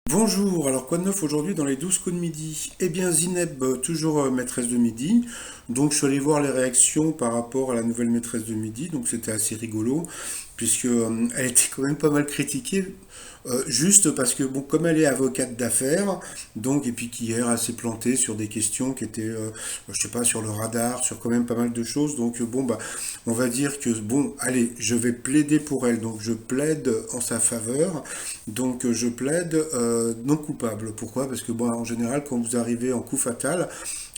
Bonjour, alors quoi de neuf aujourd'hui dans les 12 coups de midi? Eh bien Zineb, toujours maîtresse de midi, donc je suis allé voir les réactions par rapport à la nouvelle maîtresse de midi, donc c'était assez rigolo, puisque elle était quand même pas mal critiquée, juste parce que bon, comme elle est avocate d'affaires, donc et puis qu'hier elle s'est plantée sur des questions qui étaient, je sais pas, sur le radar, sur quand même pas mal de choses, donc bon bah on va dire que bon, allez, je vais plaider pour elle, donc je plaide en sa faveur. Donc je plaide non coupable. Pourquoi? Parce que bon, en général, quand vous arrivez en coup fatal,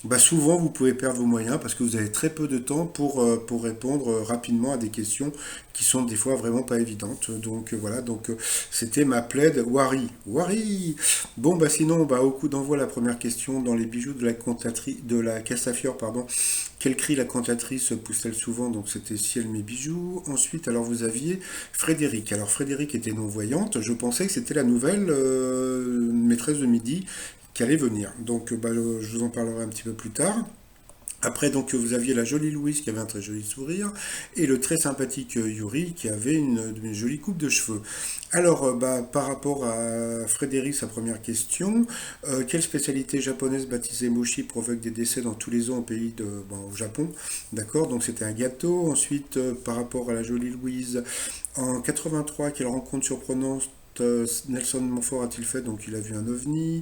bah souvent vous pouvez perdre vos moyens parce que vous avez très peu de temps pour répondre rapidement à des questions qui sont des fois vraiment pas évidentes. Donc voilà, donc c'était ma plaide Wari. Wari. Bon bah sinon, bah au coup d'envoi la première question dans les bijoux de la cantatrice de la Castafiore, pardon. Quel cri la cantatrice pousse-t-elle souvent? Donc c'était Ciel mes bijoux. Ensuite, alors vous aviez Frédéric. Alors Frédéric était non-voyante. Je pensais que c'était la nouvelle maîtresse de midi qui allait venir. Donc bah, je vous en parlerai un petit peu plus tard. Après, donc, vous aviez la jolie Louise qui avait un très joli sourire et le très sympathique Yuri qui avait une jolie coupe de cheveux. Alors, bah, par rapport à Frédéric, sa première question, quelle spécialité japonaise baptisée mochi provoque des décès dans tous les ans bon, au Japon? D'accord, donc c'était un gâteau. Ensuite, par rapport à la jolie Louise, en 83, quelle rencontre surprenante Nelson Montfort a-t-il fait? Donc il a vu un ovni.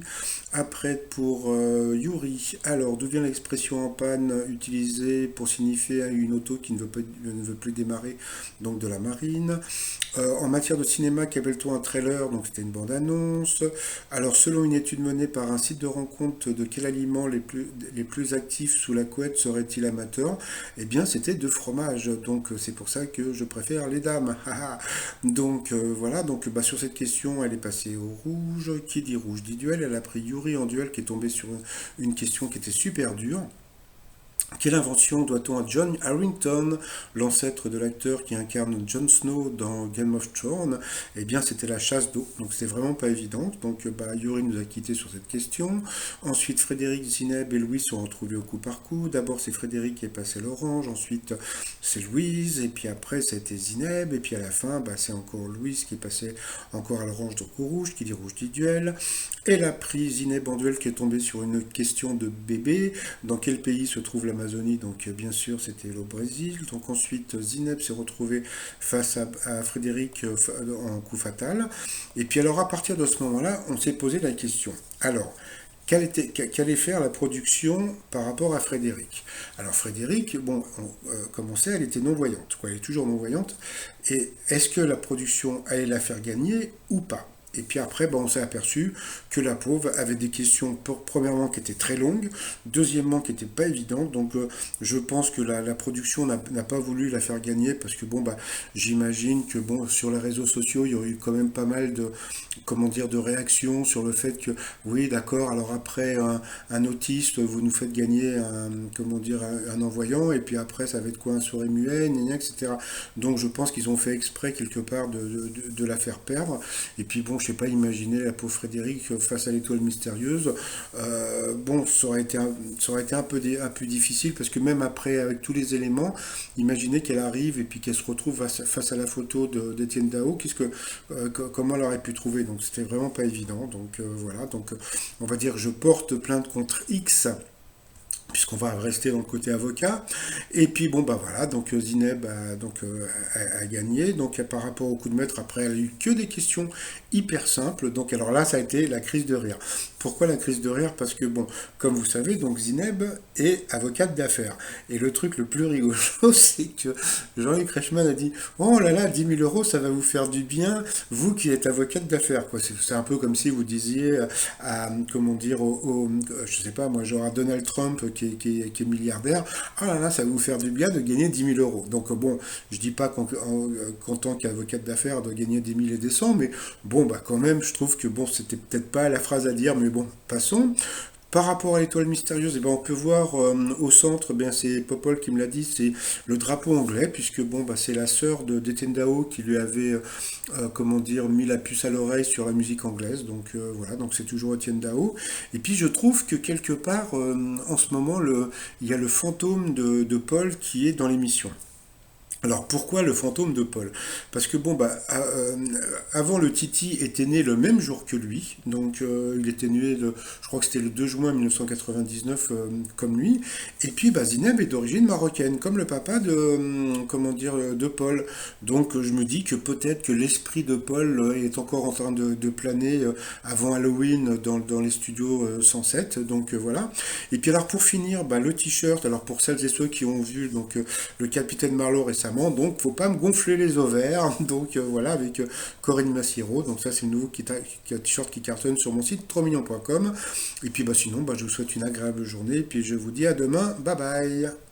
Après pour Yuri, alors d'où vient l'expression en panne utilisée pour signifier une auto qui ne veut plus démarrer, donc de la marine? En matière de cinéma, qu'appelle-t-on un trailer? Donc c'était une bande-annonce. Alors selon une étude menée par un site de rencontre, de quel aliment les plus actifs sous la couette serait-il amateur? Eh bien c'était de fromage. Donc c'est pour ça que je préfère les dames. Donc voilà, donc bah, sur cette question, elle est passée au rouge. Qui dit rouge dit duel. Elle a pris Yuri en duel qui est tombé sur une question qui était super dure. Quelle invention doit-on à John Harrington, l'ancêtre de l'acteur qui incarne Jon Snow dans Game of Thrones? Eh bien, c'était la chasse d'eau, donc c'est vraiment pas évident. Donc, bah, Yuri nous a quittés sur cette question. Ensuite, Frédéric, Zineb et Louis sont retrouvés au coup par coup. D'abord, c'est Frédéric qui est passé l'orange, ensuite, c'est Louise, et puis après, c'était Zineb, et puis à la fin, bah, c'est encore Louise qui est passé encore à l'orange, donc au rouge, qui dit rouge dit duel. Elle a pris Zineb en duel qui est tombé sur une question de bébé. Dans quel pays se trouve l'Amazonie? Donc bien sûr c'était le Brésil. Donc ensuite Zineb s'est retrouvé face à Frédéric en coup fatal. Et puis alors à partir de ce moment-là, on s'est posé la question. Alors, qu'allait faire la production par rapport à Frédéric? Alors Frédéric, bon, comme on sait, elle était non-voyante, quoi. Elle est toujours non-voyante. Et est-ce que la production allait la faire gagner ou pas? Et puis après, ben, on s'est aperçu que la pauvre avait des questions, premièrement, qui étaient très longues, deuxièmement, qui n'étaient pas évidentes. Donc, je pense que la production n'a pas voulu la faire gagner parce que, bon, bah, j'imagine que, bon, sur les réseaux sociaux, il y aurait eu quand même pas mal de, comment dire, de réactions sur le fait que, oui, d'accord, alors après, un autiste, vous nous faites gagner un, comment dire, un envoyant, et puis après, ça va être quoi, un souris muet, gna gna, etc. Donc, je pense qu'ils ont fait exprès, quelque part, de la faire perdre. Et puis bon, je sais pas imaginer la pauvre Frédéric face à l'étoile mystérieuse. Bon, ça aurait été un peu difficile parce que même après, avec tous les éléments, imaginez qu'elle arrive et puis qu'elle se retrouve face à la photo d'Étienne Dao. Comment elle aurait pu trouver? Donc c'était vraiment pas évident. Donc voilà. Donc on va dire je porte plainte contre X puisqu'on va rester dans le côté avocat. Et puis bon bah voilà, donc Zineb a gagné. Donc par rapport au coup de maître, après elle a eu que des questions hyper simples. Donc alors là, ça a été la crise de rire. Pourquoi la crise de rire? Parce que bon, comme vous savez, donc Zineb est avocate d'affaires. Et le truc le plus rigolo, c'est que Jean-Luc Reichmann a dit: oh là là, 10 000 euros, ça va vous faire du bien, vous qui êtes avocate d'affaires. Quoi. C'est un peu comme si vous disiez à, comment dire, je sais pas moi, genre à Donald Trump qui est milliardaire: ah là là, ça va vous faire du bien de gagner 10 000 euros. Donc bon, je dis pas qu'en tant qu'avocate d'affaires de gagner des milliers et des cents, mais bon, bah quand même, je trouve que bon, c'était peut-être pas la phrase à dire, mais bon, passons. Par rapport à l'étoile mystérieuse, eh ben, on peut voir au centre, ben, c'est Popol qui me l'a dit, c'est le drapeau anglais, puisque bon, bah, c'est la sœur d'Etienne Dao qui lui avait, comment dire, mis la puce à l'oreille sur la musique anglaise. Donc voilà, donc c'est toujours Etienne Dao. Et puis je trouve que quelque part, en ce moment, il y a le fantôme de Paul qui est dans l'émission. Alors pourquoi le fantôme de Paul? Parce que bon bah avant le Titi était né le même jour que lui, donc il était né je crois que c'était le 2 juin 1999 comme lui, et puis bah, Zineb est d'origine marocaine, comme le papa de comment dire de Paul. Donc je me dis que peut-être que l'esprit de Paul est encore en train de planer avant Halloween dans les studios 107, donc voilà. Et puis alors pour finir, bah, le t-shirt, alors pour celles et ceux qui ont vu donc le capitaine Marlowe récemment, donc faut pas me gonfler les ovaires, donc voilà, avec Corinne Massiro, donc ça c'est le nouveau t-shirt qui cartonne sur mon site 3millions.com, et puis bah sinon bah, je vous souhaite une agréable journée, et puis je vous dis à demain, bye bye.